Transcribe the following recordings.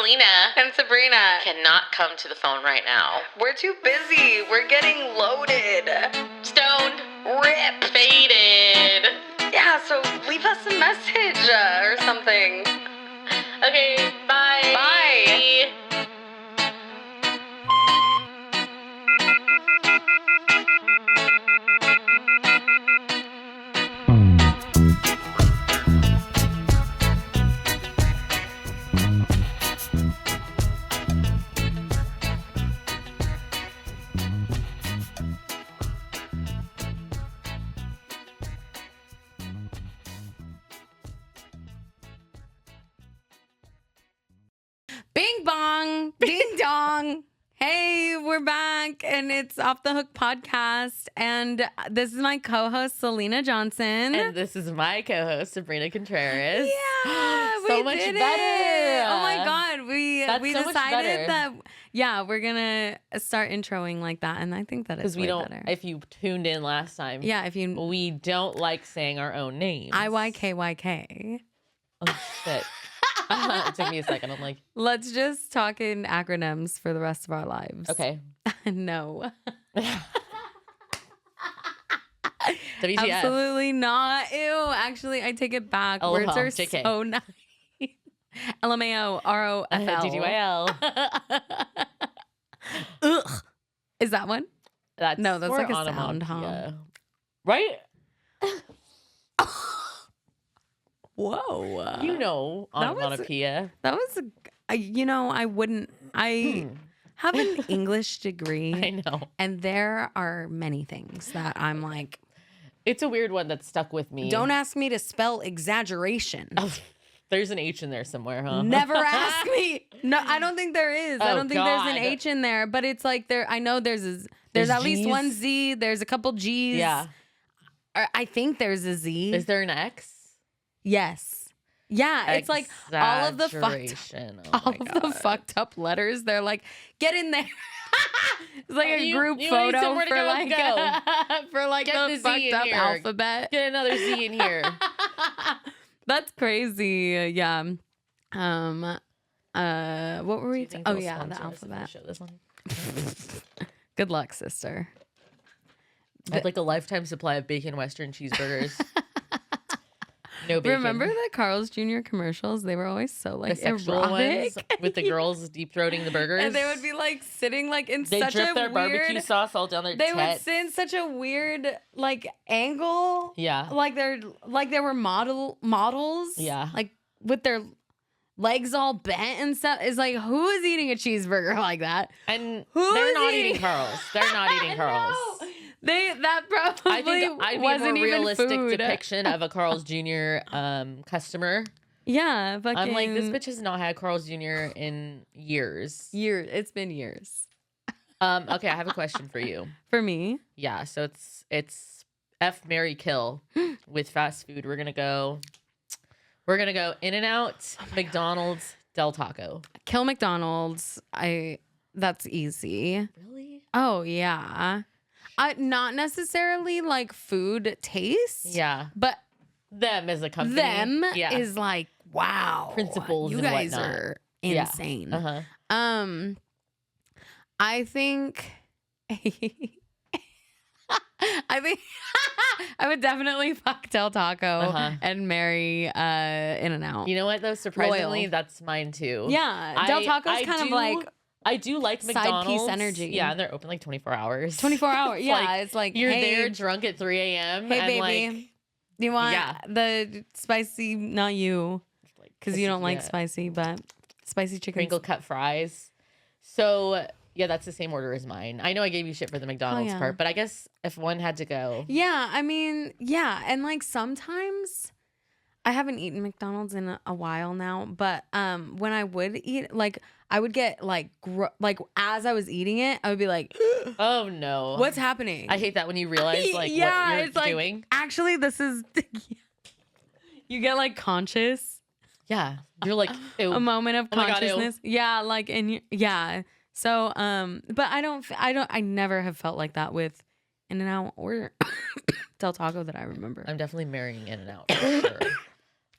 Salina and Sabrena cannot come to the phone right now. We're too busy. We're getting loaded. Stoned. Ripped. Faded. Yeah, so leave us a message or something. Okay, bye. Bye. Bing bong, ding dong. Hey, we're back, and it's Off the Hook podcast. And this is my co-host Salina Johnson. And this is my co-host Sabrena Contreras. Yeah, so we much did better. It. Oh my god, we so decided that we're gonna start introing like that, and I think that is way better. If you tuned in last time, we don't like saying our own names. IYKYK. Oh shit. It took me a second. I'm like, let's just talk in acronyms for the rest of our lives. Okay. No. WTF. Absolutely not. Ew. Actually, I take it back. LOL, Words are JK. so nice. LMAO, ROFL. DGYL. Ugh. Is that one? That's like a sound, onomatopoeia. Right? Whoa. You know onomatopoeia. That was, I have an English degree. I know. And there are many things that I'm like. It's a weird one that stuck with me. Don't ask me to spell exaggeration. Oh, there's an H in there somewhere, huh? Never ask me. No, I don't think there is. I don't think there's an H in there, but it's like there. I know there's at least one Z. There's a couple G's. Yeah. I think there's a Z. Is there an X? Yes. Yeah, it's like all of the fucked up letters. They're like, get in there. It's like a group photo for the fucked up alphabet. Get another Z in here. That's crazy. Yeah. What were we? Oh yeah, the alphabet. Show this one. Good luck, sister. I'd like a lifetime supply of bacon Western cheeseburgers. No bacon. Remember the Carl's Jr. commercials? They were always so like the sexual erotic. ones with the girls deep throating the burgers, and they would be like sitting like in they such drip a their weird barbecue sauce all down their They tits. would sit in such a weird like angle. Yeah, like they were models. Yeah, like with their legs all bent and stuff. It's like, who is eating a cheeseburger like that? And they're not eating Carl's. They're not eating Carl's. That probably I think I'd be wasn't a more even realistic food. depiction of a Carl's Jr. Customer. Yeah, fucking. I'm like, this bitch has not had Carl's Jr. in years. It's been years. Okay, I have a question for you. For me? Yeah, so it's F, marry, kill with fast food. We're gonna go In-N-Out, McDonald's, Del Taco. Kill McDonald's. That's easy. Really? Oh yeah. Not necessarily like food taste. Yeah. But them as a company. Is like, wow. Principles you and guys whatnot. are insane. Yeah. Uh-huh. I think I would definitely fuck Del Taco and marry In-N-Out. You know what though? Surprisingly, Loyal. That's mine too. Yeah. Del Taco's kind of like I do like McDonald's. Side piece energy. Yeah, and they're open like 24 hours. 24 hours. Yeah, it's like you're hey, there drunk at 3 a.m. Hey, and baby, like, do you want the spicy? Not you, because you don't like spicy, but spicy chicken. Crinkle cut fries. So yeah, that's the same order as mine. I know I gave you shit for the McDonald's part, but I guess if one had to go. Yeah, I mean, yeah, and like sometimes I haven't eaten McDonald's in a while now, but when I would eat, like I would get like as I was eating it, I would be like, oh no, what's happening? I hate that when you realize like what you're doing. Like, actually, this is you get like conscious. Yeah, you're like ew. A moment of consciousness. God, yeah, like yeah. So but I never have felt like that with In-N-Out or Del Taco that I remember. I'm definitely marrying In-N-Out for sure.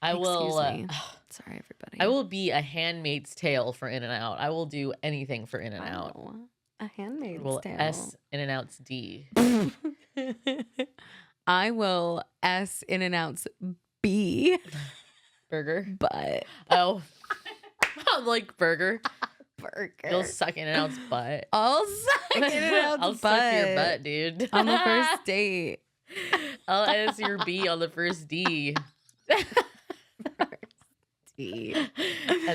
I will. Excuse me. Sorry, everybody. I will be a Handmaid's Tale for In-N-Out. I will do anything for In-N-Out. Oh, a Handmaid's Will Tale. S In-N-Out's D. I will S In-N-Out's B. Burger. But Oh, I'm like burger. burger. You'll suck In-N-Out's butt. I'll suck In-N-Out's I'll butt. suck your butt, dude. On the first date. I'll S your B on the first D. And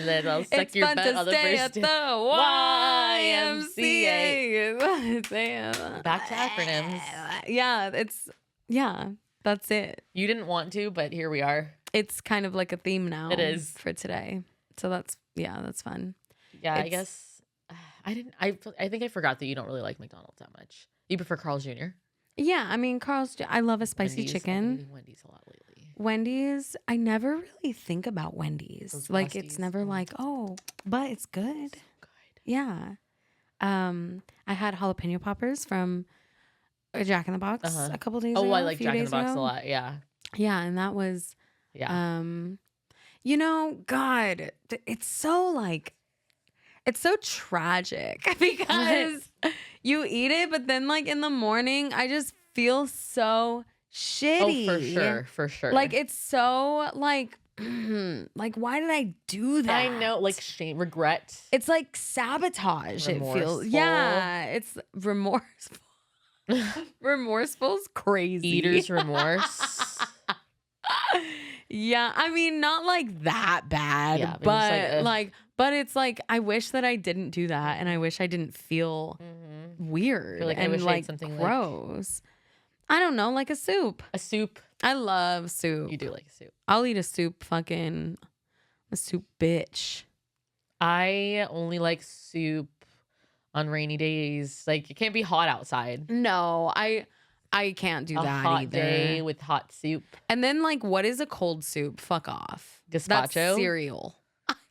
then I'll suck your butt on the first D. YMCA. Back to acronyms. Yeah, that's it. You didn't want to, but here we are. It's kind of like a theme now. It is. For today. So that's fun. Yeah, I guess I think I forgot that you don't really like McDonald's that much. You prefer Carl's Jr.? Yeah, I mean, I love a spicy Wendy's. chicken. I'm eating Wendy's a lot lately. Wendy's, I never really think about Wendy's. Those Like Frosties. it's never like, oh, but it's good. So good. Yeah. I had jalapeno poppers from Jack in the Box a couple days ago. Oh, I like a few Jack in the days Box ago. a lot. Yeah. Yeah, and that was Yeah. God, it's so tragic because you eat it, but then like in the morning, I just feel so shitty. Oh, for sure. Like it's so like why did I do that? I know, like shame, regret. It's like sabotage. It feels. Remorseful. Yeah, it's remorseful. Remorseful's crazy. Eater's remorse. Yeah, I mean, not like that bad, Yeah, but but it's like I wish that I didn't do that, and I wish I didn't feel weird Like, I and wish I had like something like- gross. I don't know, like a soup. A soup. I love soup. You do like a soup. I'll eat a soup, a soup bitch. I only like soup on rainy days. Like it can't be hot outside. No, I can't do A that hot either. day with hot soup. And then like, what is a cold soup? Fuck off. That's Gazpacho? cereal.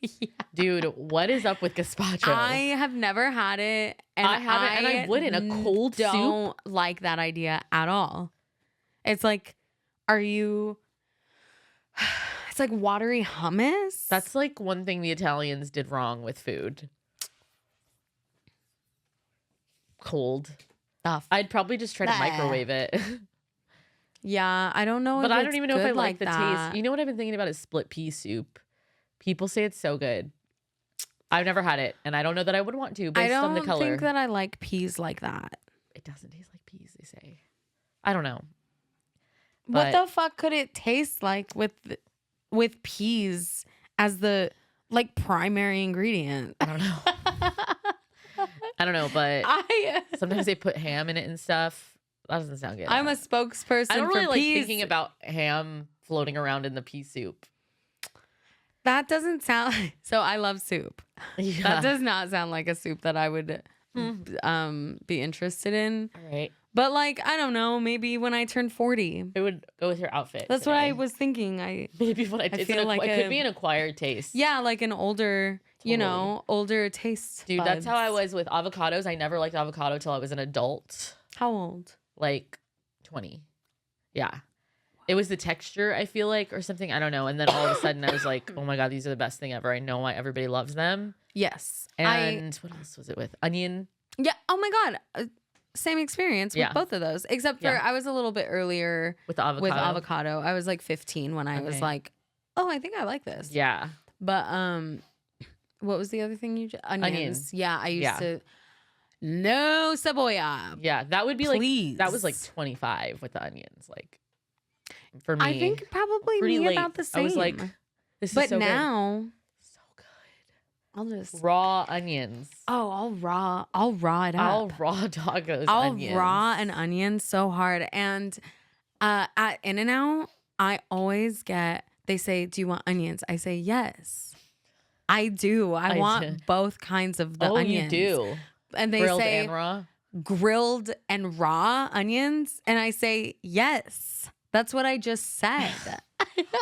Yeah. Dude, what is up with gazpacho? I have never had it, and I haven't, and I wouldn't. A cold soup? Don't like that idea at all. It's like, are you? It's like watery hummus. That's like one thing the Italians did wrong with food. Cold. stuff. I'd probably just try to microwave it. Yeah, I don't know. But if I don't it's even know if I good like the that. taste. You know what I've been thinking about is split pea soup. People say it's so good. I've never had it, and I don't know that I would want to based on the color. I don't think that I like peas like that. It doesn't taste like peas, they say. I don't know. What But- the fuck could it taste like with peas as the like primary ingredient? I don't know. I don't know, but sometimes they put ham in it and stuff. That doesn't sound good. I'm a spokesperson. I don't really for like peas. thinking about ham floating around in the pea soup. That doesn't sound. So I love soup. Yeah. That does not sound like a soup that I would be interested in. All right. But like, I don't know, maybe when I turn 40. It would go with your outfit. That's what today. I was thinking. Maybe what I feel like it could be an acquired taste. Yeah, like an older, older taste. Dude, that's how I buds. was with avocados. I never liked avocado till I was an adult. How old? Like 20. Yeah. It was the texture, I feel like, or something. I don't know. And then all of a sudden I was like, oh my God, these are the best thing ever. I know why everybody loves them. Yes. And what else was it with? Onion. Yeah. Oh my God. Same experience with both of those, except for I was a little bit earlier With the avocado. with avocado. I was like 15 when I was like, oh, I think I like this. Yeah. But what was the other thing you onions? Yeah, I used to. No cebolla. Yeah. That would be Please. like, that was like 25 with the onions. Like, for me. I think probably pretty me late. about the same. I was like, this but is so good. now So good. I'll just Raw onions. I'll raw it up. I'll raw dog those I'll onions. raw an onion so hard. And at In-N-Out, I always they say, do you want onions? I say, yes, I do. I want do. both kinds of the onions. You do. And they Grilled say and raw. grilled and raw onions. And I say, yes, that's what I just said.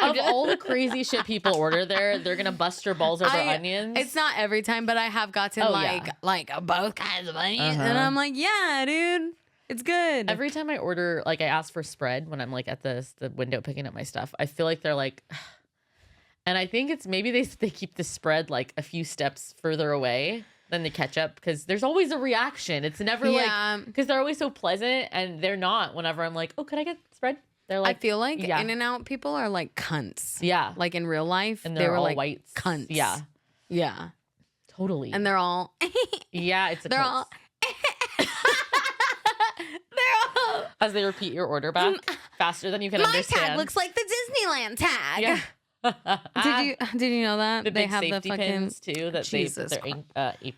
Of all the crazy shit people order there, they're gonna bust your balls over onions. It's not every time, but I have gotten like both kinds of onions. And I'm like, yeah, dude, it's good. Every time I order, like I ask for spread when I'm like at the window picking up my stuff, I feel like they're like, And I think it's maybe they keep the spread like a few steps further away than the ketchup because there's always a reaction. It's never like, because they're always so pleasant and they're not whenever I'm like, oh, could I get spread? They're like, I feel like yeah. In-N-Out people are like cunts. Yeah. Like in real life, And they were all like whites. cunts. Yeah. Yeah. Totally. And they're all. Yeah, it's a They're all. They're all. As they repeat your order back faster than you can My understand. tag looks like the Disneyland tag. Yeah. Did you know that The they big have the safety fucking pins too that Jesus they put their apron.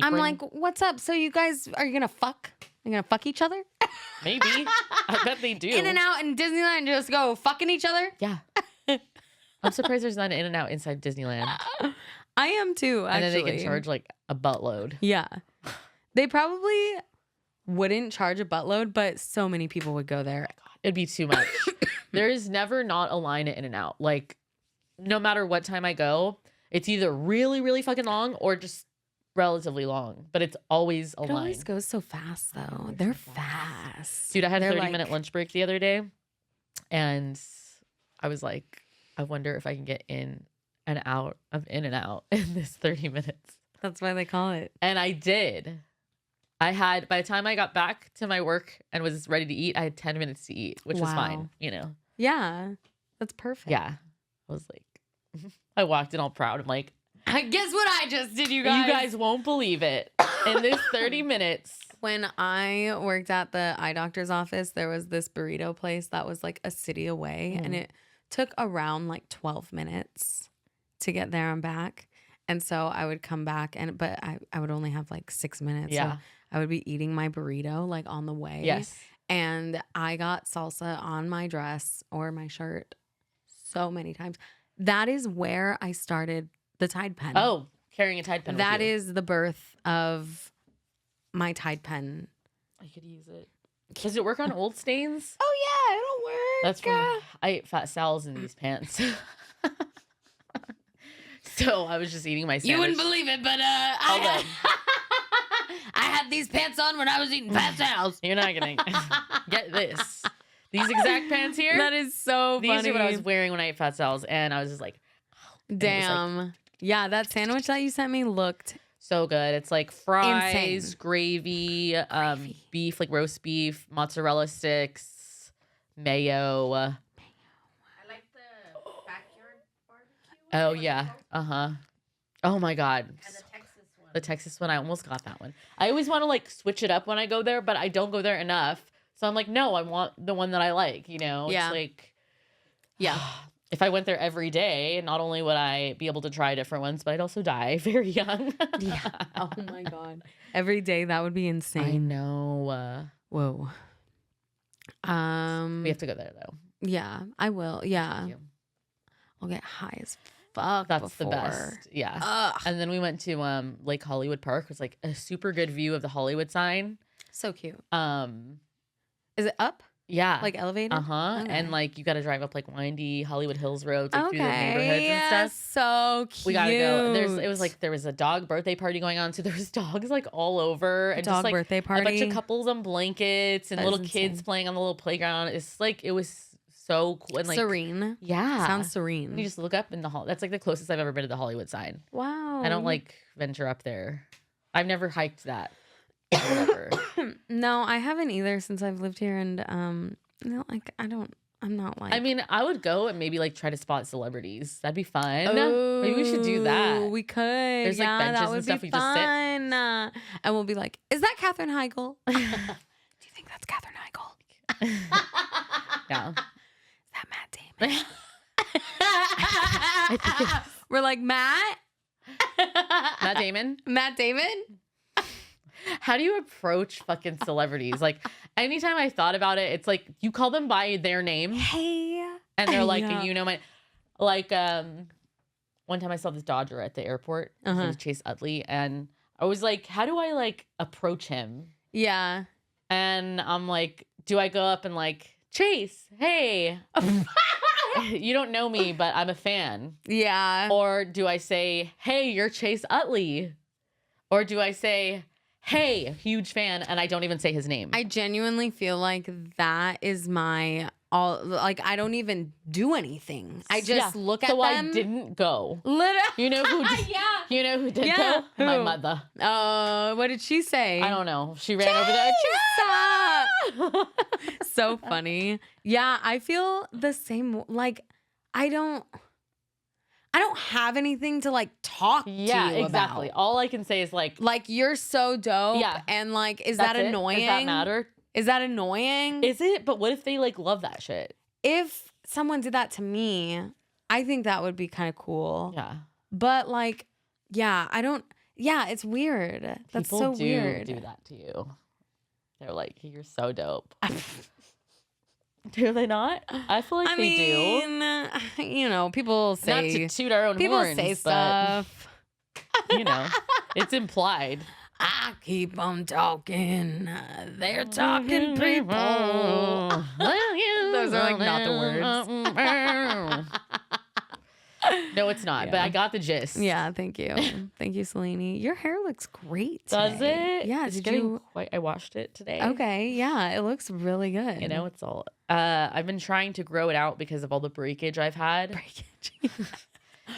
I'm like, what's up? So you guys are you gonna fuck? You gonna fuck each other? Maybe. I bet they do. In-N-Out and Disneyland just go fucking each other? Yeah. I'm surprised there's not an In-N-Out inside Disneyland. I am too, actually. And then they can charge like a buttload. Yeah. They probably wouldn't charge a buttload, but so many people would go there. It'd be too much. There is never not a line at In-N-Out. Like, no matter what time I go, it's either really, really fucking long or just relatively long. But it's always a It line. always goes so fast, though. They're fast. Dude, I had a They're 30-minute lunch break the other day. And I was like, I wonder if I can get in and out of In-N-Out in this 30 minutes. That's why they call it. And I did. I had, by the time I got back to my work and was ready to eat, I had 10 minutes to eat, which was fine, you know? Yeah. That's perfect. Yeah. I was like, I walked in all proud. I'm like, Guess what I just did, you guys? you guys won't believe it. In this 30 minutes. When I worked at the eye doctor's office, there was this burrito place that was like a city away, and it took around like 12 minutes to get there and back. And so I would come back, but I would only have like 6 minutes. Yeah. So I would be eating my burrito like on the way. Yes. And I got salsa on my dress or my shirt so many times. That is where I started the Tide Pen. Oh, carrying a Tide Pen. That with you. is the birth of my Tide Pen. I could use it. Does it work on old stains? Oh yeah, it'll work. That's from I ate Fat Sal's in these pants. So I was just eating my sandwich. You wouldn't believe it, but I had these pants on when I was eating Fat Sal's. You're not gonna get this. These exact pants here. That is so funny. These are what I was wearing when I ate Fat Sal's, and I was just like, damn. Yeah, that sandwich that you sent me looked so good. It's like fries, insane. gravy, beef, like roast beef, mozzarella sticks, mayo. I like the backyard barbecue. Oh yeah. Oh my god. And the Texas one. The Texas one, I almost got that one. I always want to like switch it up when I go there, but I don't go there enough. So I'm like, no, I want the one that I like, you know? Yeah. It's like, Yeah. if I went there every day, not only would I be able to try different ones, but I'd also die very young. Yeah. Oh my god. Every day that would be I insane. know. Whoa. We have to go there though. Yeah, I will. Yeah. Thank you. I'll get high as fuck. That's before. the best. Yeah. Ugh. And then we went to Lake Hollywood Park. It was like a super good view of the Hollywood sign. So cute. Um, Is it up? yeah. Like elevated? And Okay. like you got to drive up like windy Hollywood Hills roads, like through the neighborhoods and stuff. So cute. We gotta go. There was a dog birthday party going on, so there was dogs like all over, and Dog just like birthday a bunch party? of couples on blankets and That little is kids insane. playing on the little playground. It's like it was so cool and like serene. yeah, Sounds serene. You just look up in the hall. That's like the closest I've ever been to the Hollywood sign. Wow. I don't like venture up there. I've never hiked that. Or whatever. No, I haven't either since I've lived here, and no, like I'm not like. I mean, I would go and maybe like try to spot celebrities. That'd be fun. Maybe we should do that. We could. There's, like, yeah, benches that and would stuff be we just sit. fun. And we'll be like, "Is that Katherine Heigl? Do you think that's Katherine Heigl? Yeah. Is that Matt Damon?" I think it's We're like, Matt Damon. Matt Damon. How do you approach fucking celebrities? Like, anytime I thought about it, it's like you call them by their name Hey. and they're like, Yeah. you know, my, like, one time I saw this Dodger at the airport. His name was Chase Utley. And I was like, how do I like approach him? Yeah. And I'm like, do I go up and like, Chase, hey, you don't know me, but I'm a fan. Yeah. Or do I say, hey, you're Chase Utley? Or do I say, hey, huge fan, and I don't even say his name? I genuinely feel like that is my all like I don't even do anything. I just look at them. So I didn't go. Literally. You know who did, you know who did go? Who? My mother. Oh, what did she say? I don't know. She ran over there. Stop. So funny. Yeah, I feel the same. Like I don't have anything to like talk to you exactly. about. All I can say is like you're so dope. Yeah. And like, is that it? annoying? Does that matter? Is that annoying? Is it? But what if they like love that shit? If someone did that to me, I think that would be kind of cool. Yeah. But like, yeah, I don't. Yeah, it's weird. That's People so weird. do that to you. They're like, you're so dope. Do they not? I feel like they do. You know, people say. Not to toot our own people horns, say stuff. But, you know, it's implied. I keep on talking. They're talking people. Those are like not the words. No, it's not. Yeah. But I got the gist. Yeah, thank you. Thank you, Salini. Your hair looks great Does today. it? Yeah, It's did getting you? quite, I washed it today. Okay, yeah, it looks really good. You know, it's all. I've been trying to grow it out because of all the breakage I've had.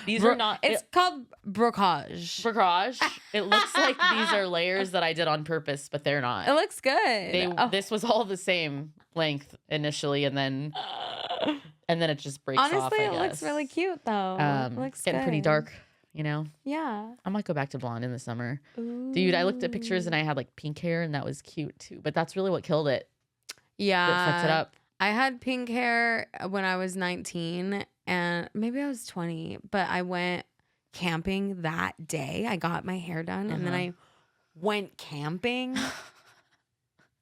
These are not. It's called brocage. Brocage. It looks like these are layers that I did on purpose, but they're not. It looks good. This was all the same length initially, and then it just breaks off. Honestly, I it looks guess. really cute though. It looks getting pretty good. dark, you know. Yeah. I might go back to blonde in the summer. Ooh. Dude, I looked at pictures and I had like pink hair, and that was cute too. But that's really what killed it. Yeah. What fucked it up. I had pink hair when I was 19 and maybe I was 20, but I went camping that day. I got my hair done and then I went camping.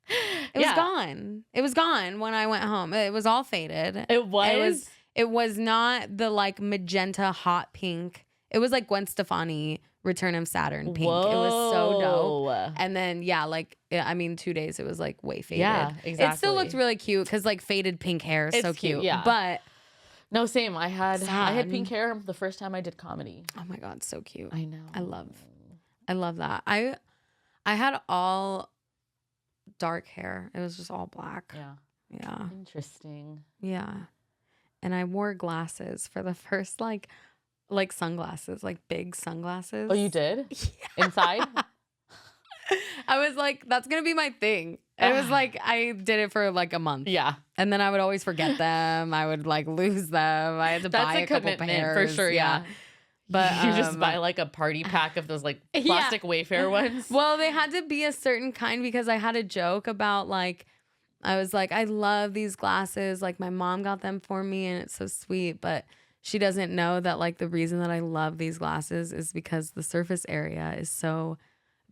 It was gone. It was gone when I went home. It was all faded. It was. It was not the like magenta hot pink. It was like Gwen Stefani Return of Saturn pink. Whoa. It was so dope. And then like I mean 2 days it was like way faded. Yeah, exactly. It still looked really cute because like faded pink hair is so cute. Yeah. But No, same. I had Sad. pink hair the first time I did comedy. oh my god, so cute. I know. I love that. I had all dark hair. It was just all black. Yeah. Yeah. Interesting. Yeah. And I wore glasses for the first like sunglasses, like big sunglasses. Oh, you did? Yeah. Inside? I was like, that's gonna be my thing. It was like I did it for like a month. Yeah. And then I would always forget them. I would like lose them. I had to buy a couple pairs. for sure, yeah. But You just buy like a party pack of those like plastic Wayfair ones. Well, they had to be a certain kind because I had a joke about like I was like, I love these glasses. Like my mom got them for me and it's so sweet. But she doesn't know that like the reason that I love these glasses is because the surface area is so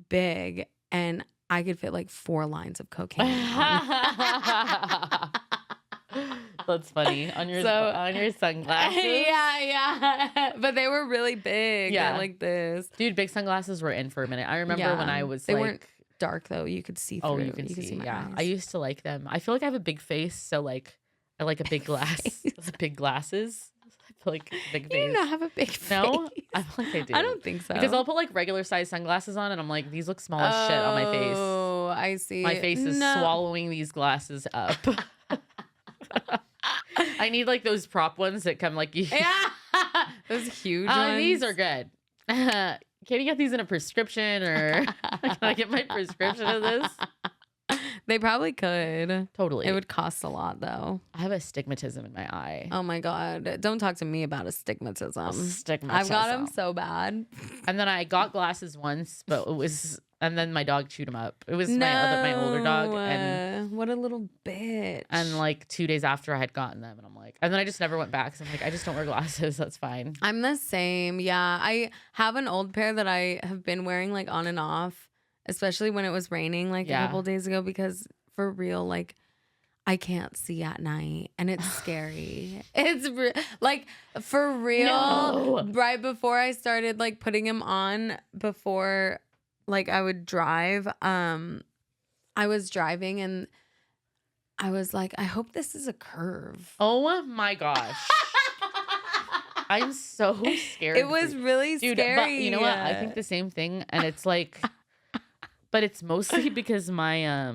big and I could fit like 4 lines of cocaine. That's funny. On your sunglasses. Yeah. But they were really big. Yeah. Like this. Dude, big sunglasses were in for a minute. I remember when I was they like, weren't dark though. You could see through. oh, you can see my yeah. eyes. I used to like them. I feel like I have a big face, so like I like a big glass. Big glasses. I feel like a big face. You do not have a big face. No? I feel like I do. I don't think so. Because I'll put like regular size sunglasses on and I'm like, these look small as shit on my face. Oh, I see. My face is swallowing these glasses up. I need like those prop ones that come like yeah, those huge ones. These are good. Can you get these in a prescription or can I get my prescription of this? They probably could. Totally. It would cost a lot though. I have astigmatism in my eye. Oh my god! Don't talk to me about astigmatism. Astigmatism. I've got them so bad. And then I got glasses once, but it was, and then my dog chewed them up. It was my older dog, and what a little bitch. And like 2 days after I had gotten them, and I'm like, and then I just never went back. So I'm like, I just don't wear glasses. That's fine. I'm the same. Yeah, I have an old pair that I have been wearing like on and off, especially when it was raining like a couple days ago, because for real, like I can't see at night and it's scary. It's like for real. No. Right before I started like putting him on, before like I would drive, I was driving and I was like, I hope this is a curve. Oh my gosh. I'm so scared. It was really Dude, scary. But you know what? I think the same thing. And it's like, but it's mostly because my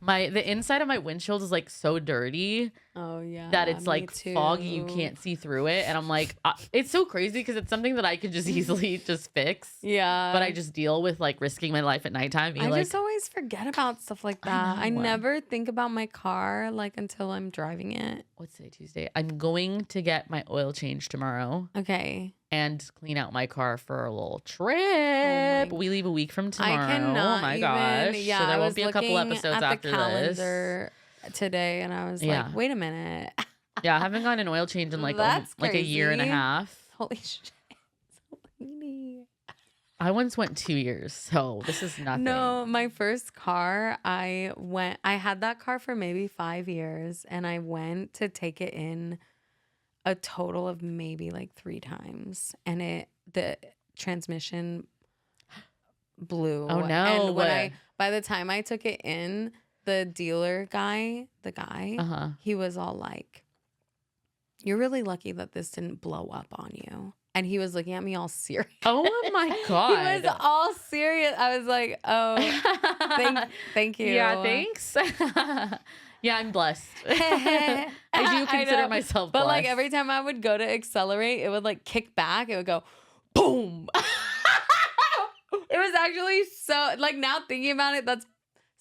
The inside of my windshield is like so dirty Oh yeah. that it's me like foggy. You too. can't see through it. And I'm like, it's so crazy because it's something that I could just easily just fix. Yeah. But I just deal with like risking my life at nighttime. I just always forget about stuff like that. I know. never think about my car like until I'm driving it. What's today, Tuesday? I'm going to get my oil change tomorrow Okay. and clean out my car for a little trip. We leave a week from tomorrow. I cannot. Oh my even, gosh. Yeah, so there I won't was be a couple looking episodes at after the this. calendar today, and I was like, wait a minute. Yeah, I haven't gotten an oil change in like a year and a half. Holy shit. Salini. I once went 2 years, so this is nothing. No, my first car, I had that car for maybe 5 years, and I went to take it in a total of maybe like 3 times, and the transmission blew. Oh no. And by the time I took it in, the dealer guy, he was all like, "You're really lucky that this didn't blow up on you." And he was looking at me all serious. Oh my God. He was all serious. I was like, oh, thank you. Yeah, thanks. Yeah, I'm blessed. I do consider myself blessed. But like every time I would go to accelerate, it would like kick back. It would go boom. It was actually so, like, now thinking about it, that's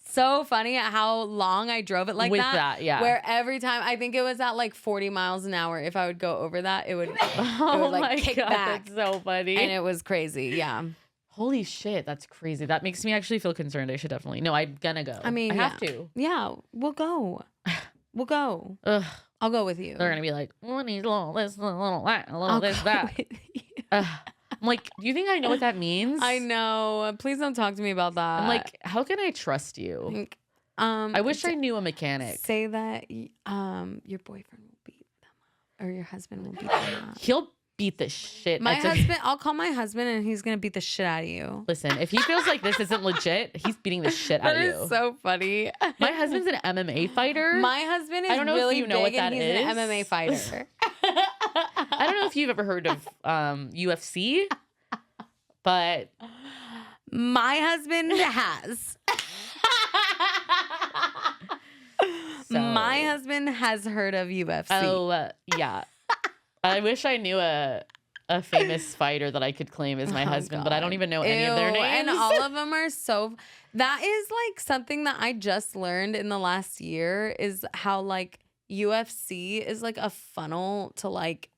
so funny at how long I drove it like With that. Yeah. Where every time, I think it was at like 40 miles an hour. If I would go over that, it would Oh like my kick God, back. that's so funny. And it was crazy. Yeah. Holy shit, that's crazy. That makes me actually feel concerned. I should definitely. No, I'm gonna go. I mean, I have to. Yeah, we'll go. We'll go. Ugh, I'll go with you. they're gonna be like, "Oh, needs a little this, a little that, a little I'll this, go that." with you. I'm like, do you think I know what that means? I know. Please don't talk to me about that. I'm like, how can I trust you? Think, I wish I knew a mechanic. Say that your boyfriend will beat them up, or your husband will beat them up. He'll beat the shit. My husband, I'll call my husband, and he's gonna beat the shit out of you. Listen, if he feels like this isn't legit, he's beating the shit out of you. That is so funny. My husband's an MMA fighter. My husband is I don't know really if you know big, what that and he's is. an MMA fighter. I don't know if you've ever heard of UFC, but My husband has. My husband has heard of UFC. Oh, yeah. I wish I knew a famous fighter that I could claim as my husband, but I don't even know any of their names. And all of them are so. That is like something that I just learned in the last year, is how like UFC is like a funnel to like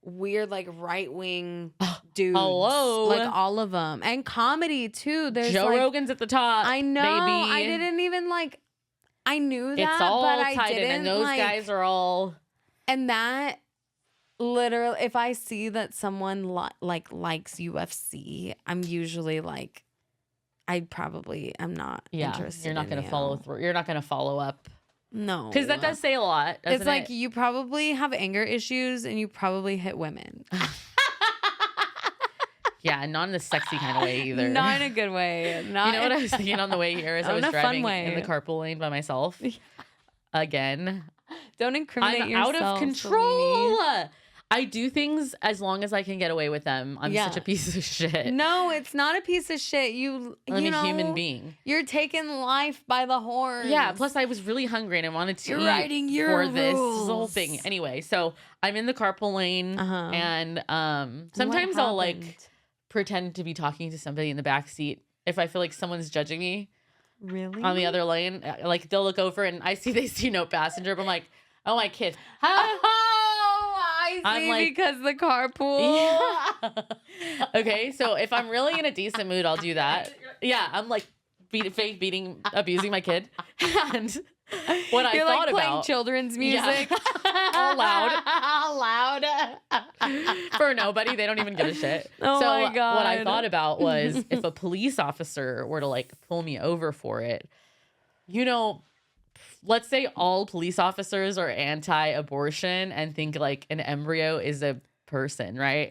weird like right wing dudes. Hello. Like all of them, and comedy too. There's Joe like, Rogan's at the top. I know. Baby. I didn't even like. I knew that, It's all but I tied didn't. in, and those like, guys are all. And that literally, if I see that someone likes UFC, I'm usually like, I probably am not interested. You're not going to follow through. You're not going to follow up. No, Because that does say a lot. It's like you probably have anger issues and you probably hit women. Yeah, and not in the sexy kind of way either. Not in a good way. Not You know what I was thinking on the way here as I was driving in the carpool lane by myself? Again. Don't incriminate I'm yourself. out of control. Salini. I do things as long as I can get away with them. I'm such a piece of shit. No, it's not a piece of shit. I'm a human being. You're taking life by the horns. Yeah, plus I was really hungry and I wanted to eat writing your for this rules. whole thing. Anyway, so I'm in the carpool lane and sometimes I'll like pretend to be talking to somebody in the back seat if I feel like someone's judging me. Really? On the other lane, like they'll look over and they see no passenger, but I'm like, oh, my kid. I see, I'm like, because the carpool. Yeah. Okay, so if I'm really in a decent mood, I'll do that. Yeah, I'm like abusing my kid. And what You're I thought like playing about children's music. all loud. All loud. For nobody. They don't even give a shit. Oh so my God. what I thought about was if a police officer were to like pull me over for it, let's say all police officers are anti-abortion and think like an embryo is a person, right?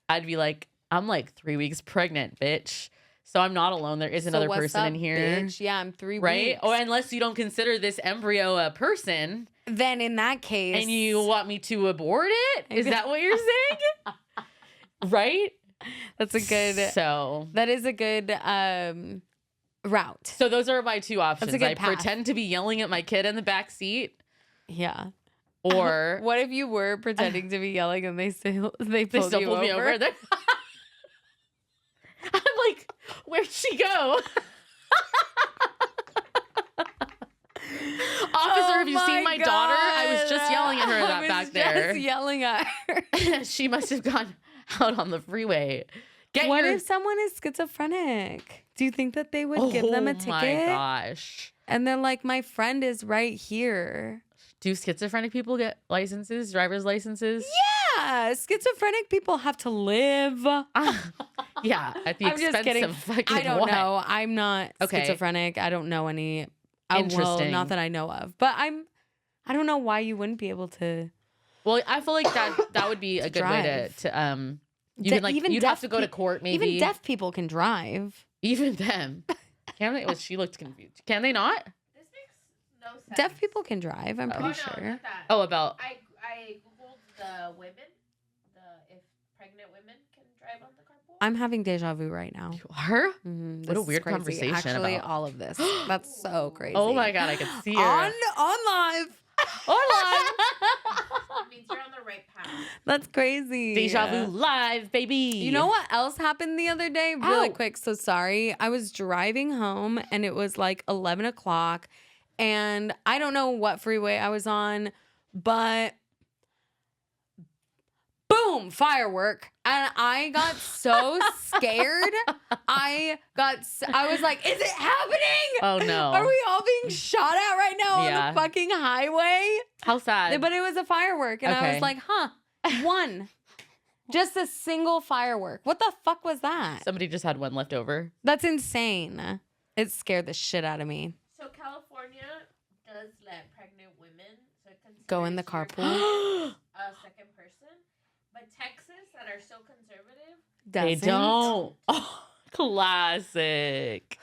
I'd be like, I'm like 3 weeks pregnant, bitch. So I'm not alone. There is another person in here. Bitch? Yeah, I'm 3 right? weeks. Or unless you don't consider this embryo a person. Then in that case. And you want me to abort it? Is that what you're saying? Right? That's a good. So. That is a good route. So those are my two options. That's a good I path. pretend to be yelling at my kid in the back seat, Yeah. or What if you were pretending to be yelling and they pulled they still you pulled me over. I'm like, where'd she go? Officer, have you seen my daughter? I was just yelling at her back there. Just yelling at her. She must have gone out on the freeway. What if someone is schizophrenic? Do you think that they would give them a ticket? Oh my gosh. And they're like, my friend is right here. Do schizophrenic people get licenses, driver's licenses? Yeah, schizophrenic people have to live. Yeah, at the I'm expense just kidding. of fucking I don't what? know. I'm not Okay. schizophrenic. I don't know any. Interesting. Well, not that I know of. But I don't know why you wouldn't be able to. Well, I feel like that would be a good way drive. to you can like even you'd have to go to court maybe. Even deaf people can drive. Even them. Can they? Well, she looked confused. Can they not? This makes no sense. Deaf people can drive. I'm Oh. pretty No, sure. not that. Oh, about I googled the women, if pregnant women can drive on the carpool. I'm having deja vu right now. her? Mhm, What a this is weird crazy. conversation Actually, about- all of this. That's so crazy. Oh my god, I can see her. On live. That means you're on the right path. That's crazy. Deja vu live, baby. You know what else happened the other day? Really Ow. quick. So sorry. I was driving home and it was like 11 o'clock. And I don't know what freeway I was on, but boom, firework. And I got so scared. I was like, is it happening? Oh no. Are we all being shot at right now Yeah. on the fucking highway? How sad. But it was a firework. And I Okay. was like, one. Just a single firework. What the fuck was that? Somebody just had one left over. That's insane. It scared the shit out of me. So California does let pregnant women Go in the considers carpool. your a second person, but Texas that are so conservative. They Doesn't. don't. Oh, classic.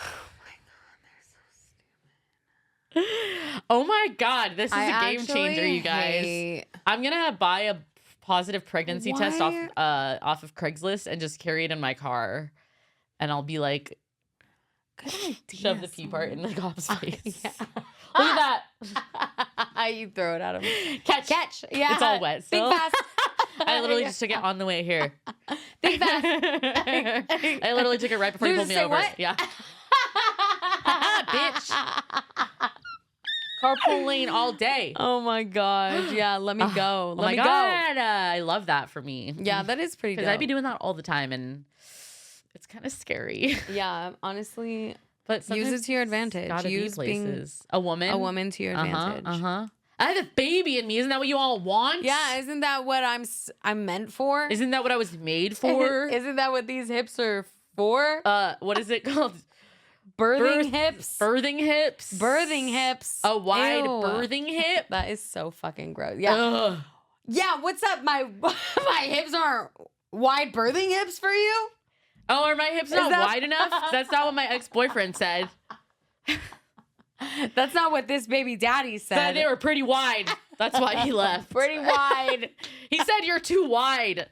Oh my god, this is a game changer, you guys. I'm gonna buy a positive pregnancy test off of Craigslist and just carry it in my car, and I'll be like, Good idea. shove the pee part in the cop's face. Yeah. Look at that. You throw it at him. Catch. Yeah. It's all wet still. Think fast. I literally just took it on the way here. Think fast. I literally took it right before you pulled me Say over. what? Yeah. Bitch. Carpool lane all day. Oh my gosh. Yeah, let me go. Oh Let my me god. I love that for me. go. Yeah, that is pretty Because dope. I'd be doing that all the time and it's kind of scary. Yeah, honestly, But use sometimes it to your it's advantage. Gotta Use be being places. A woman to your advantage. I have a baby in me. Isn't that what you all want? Yeah, isn't that what I'm meant for? Isn't that what I was made for? Isn't that what these hips are for? What is it called? Birthing hips. Birthing hips. Birthing hips. A wide Ew. birthing hip. That is so fucking gross. Yeah. Ugh. Yeah, what's up? My hips aren't wide birthing hips for you? Oh, are my hips not wide enough? That's not what my ex-boyfriend said. That's not what this baby daddy said. Said they were pretty wide. That's why he left. pretty wide. He said you're too wide.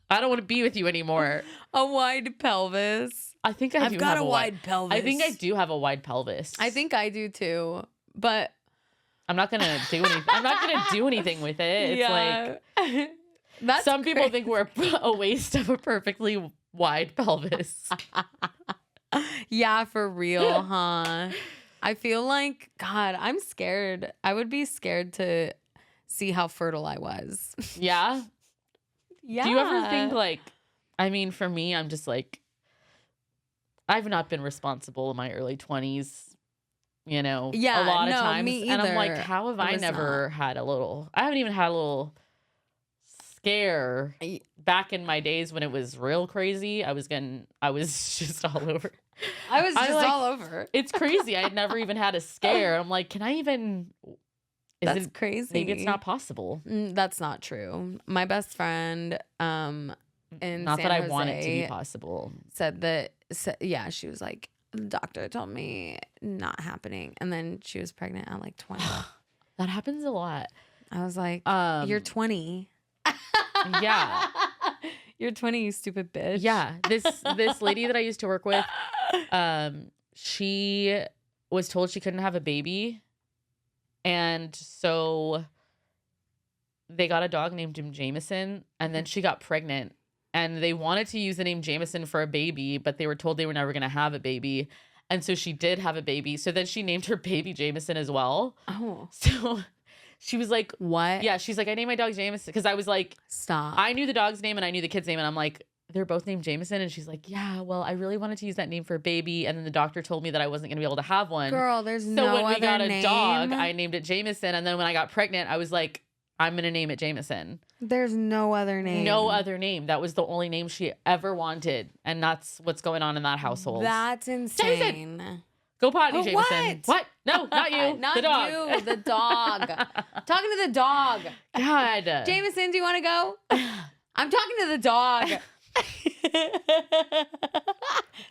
I don't want to be with you anymore. A wide pelvis. I think I do I've got have a wide pelvis. I think I do have a wide pelvis. I think I do too. But I'm not gonna do anything. I'm not gonna do anything with it. It's like that's some people think we're a waste of a perfectly wide pelvis. Yeah, for real, huh? I feel like, God, I'm scared. I would be scared to see how fertile I was. Yeah. Yeah. Do you ever think like, I mean, for me, I'm just like, I've not been responsible in my early 20s, you know, Yeah, a lot of no, times. me And I'm like, either. how have I I was never had I haven't even had a little scare back in my days when it was real crazy. I was just all over. I was just like- all over. It's crazy. I had never even had a scare. I'm like, can I even, That's crazy. maybe it's not possible. That's not true. My best friend in Not San that I want it to be Jose possible. said that, yeah, she was like, the doctor told me not happening. And then she was pregnant at like 20. That happens a lot. I was like, you're 20. Yeah. You're 20, you stupid bitch. Yeah. This lady that I used to work with, she was told she couldn't have a baby. And so they got a dog named Jameson, and then she got pregnant. And they wanted to use the name Jameson for a baby, but they were told they were never going to have a baby. And so she did have a baby. So then she named her baby Jameson as well. Oh. So she was like, what? Yeah, she's like, I named my dog Jameson. Because I was like, stop. I knew the dog's name and I knew the kid's name. And I'm like, they're both named Jameson. And she's like, yeah, well, I really wanted to use that name for a baby. And then the doctor told me that I wasn't going to be able to have one. Girl, there's so no other when we got a name. dog, I named it Jameson. And then when I got pregnant, I was like, I'm going to name it Jameson. There's no other name. No other name. That was the only name she ever wanted. And that's what's going on in that household. That's insane. Jameson! Go potty, Jameson. What? No, not you. Not the dog. you, the dog. Talking to the dog. God. Jameson, do you want to go? I'm talking to the dog.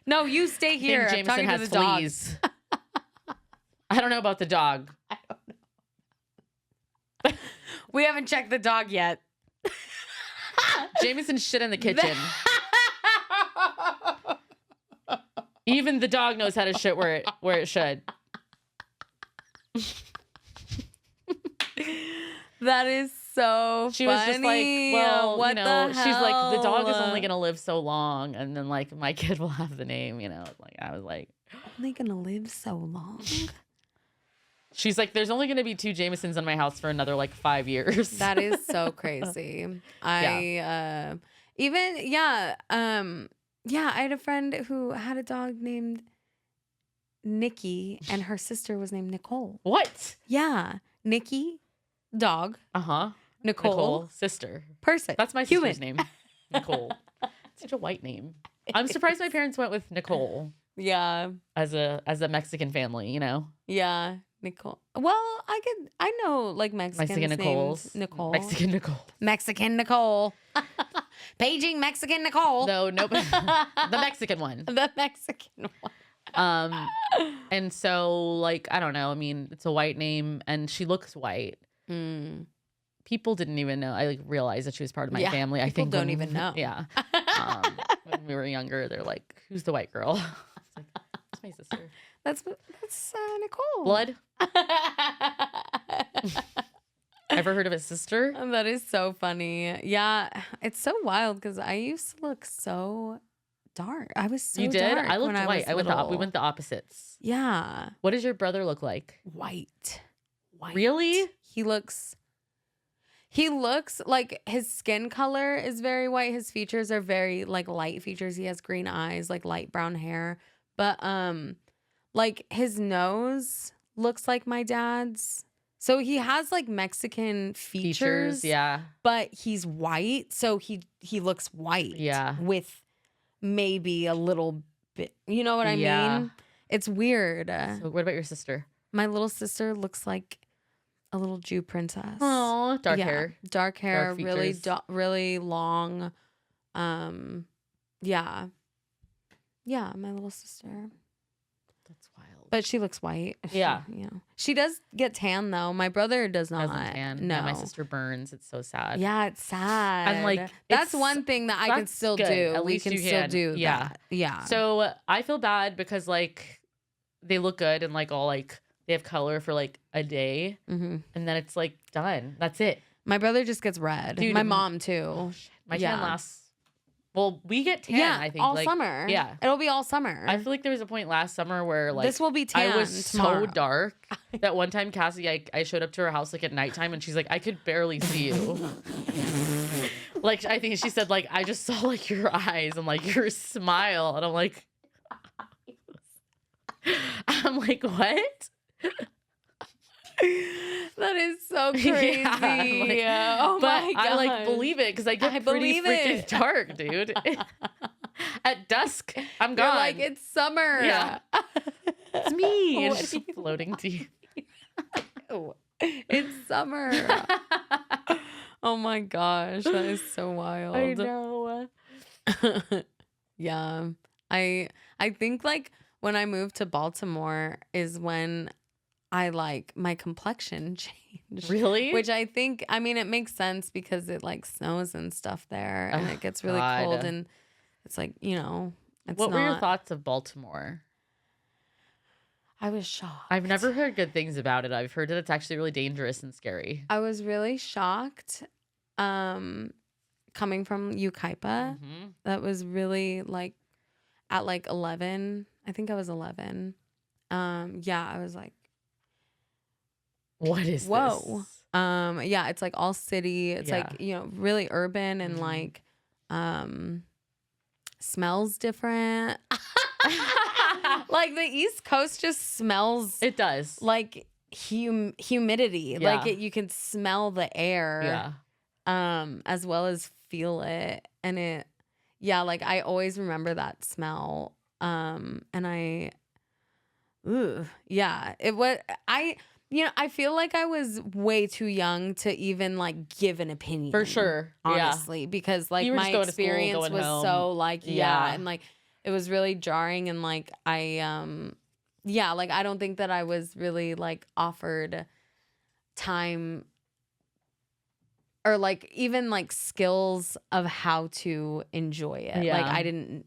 No, you stay here. I'm talking to the dog. Fleas. I don't know about the dog. I don't know. We haven't checked the dog yet. Jameson shit in the kitchen. Even the dog knows how to shit where it should. That is so She funny. was just like, well, what you know, the she's like, the dog is hell? only gonna live so long, and then like my kid will have the name, you know. Like I was like, only gonna live so long. She's like, there's only gonna be 2 Jamesons in my house for another like 5 years. That is so crazy. I had a friend who had a dog named Nikki, and her sister was named Nicole. What? Yeah, Nikki, dog. Nicole, sister. person. That's my Human. sister's name. Nicole. Such a white name. I'm surprised my parents went with Nicole Yeah, as a Mexican family, you know. yeah, Nicole. Well, I know like Mexicans Mexican Nicoles. named Nicole. Mexican Nicole. Mexican Nicole. Paging Mexican Nicole. No, the Mexican one. The Mexican one. And so like I don't know. I mean, it's a white name, and she looks white. Mm. People didn't even know. I like realized that she was part of my family. I think don't even know. Yeah. When we were younger, they're like, "Who's the white girl?" I was like, "That's my sister." That's Nicole. Blood. Ever heard of a sister? That is so funny. Yeah, it's so wild because I used to look so dark. I was so You did? dark I looked when white. We went the opposites. Yeah. What does your brother look like? White. Really? He looks like his skin color is very white. His features are very like light features. He has green eyes, like light brown hair. But like his nose looks like my dad's. So he has like Mexican features, yeah. But he's white, so he looks white, yeah, with maybe a little bit. You know what I mean? It's weird. So what about your sister? My little sister looks like a little Jew princess. Oh, dark hair, really, really long. Yeah, my little sister. That's wild. But she looks white. Yeah. She does get tan though. My brother does not. Doesn't tan. No. Yeah, my sister burns. It's so sad. Yeah, it's sad. I'm like, that's one thing that I can still good. do. At least we can still do that. Yeah. So I feel bad because like they look good and like all like they have color for like a day, and then it's like done. That's it. My brother just gets red. Dude, my mom too. Oh, shit. My tan lasts. Well, we get tan, I think. all like, summer. Yeah. It'll be all summer. I feel like there was a point last summer where like this will be tan I was tomorrow. so dark that one time Cassie, I showed up to her house like at nighttime and she's like, I could barely see you. Like I think she said like I just saw like your eyes and like your smile, and I'm like what? That is so crazy. Yeah, oh but my god! I like believe it because I get pretty freaking dark, dude. At dusk, I'm gone. You're like it's summer. Yeah, it's me. What It's just floating to you. It's summer. Oh my gosh, that is so wild. I know. Yeah, I think like when I moved to Baltimore is when I like my complexion changed. Really? Which I think, I mean, it makes sense because it like snows and stuff there, and it gets really cold, and it's like, it's what were your thoughts of Baltimore? I was shocked. I've never heard good things about it. I've heard that it's actually really dangerous and scary. I was really shocked. Coming from Yucaipa, that was really like at like 11. I think I was 11. Yeah, I was like, what is whoa. this? Yeah, it's like all city. It's like, you know, really urban and like smells different. Like the East Coast just smells. It does. Like humidity. Yeah. Like you can smell the air. Yeah. As well as feel it. And it, yeah, like I always remember that smell. And yeah, it was, you know, I feel like I was way too young to even like give an opinion. For sure. Honestly, because like my experience was home. So like, yeah. And like, it was really jarring. And like, yeah, like I don't think that I was really like offered time or like even like skills of how to enjoy it. Yeah. Like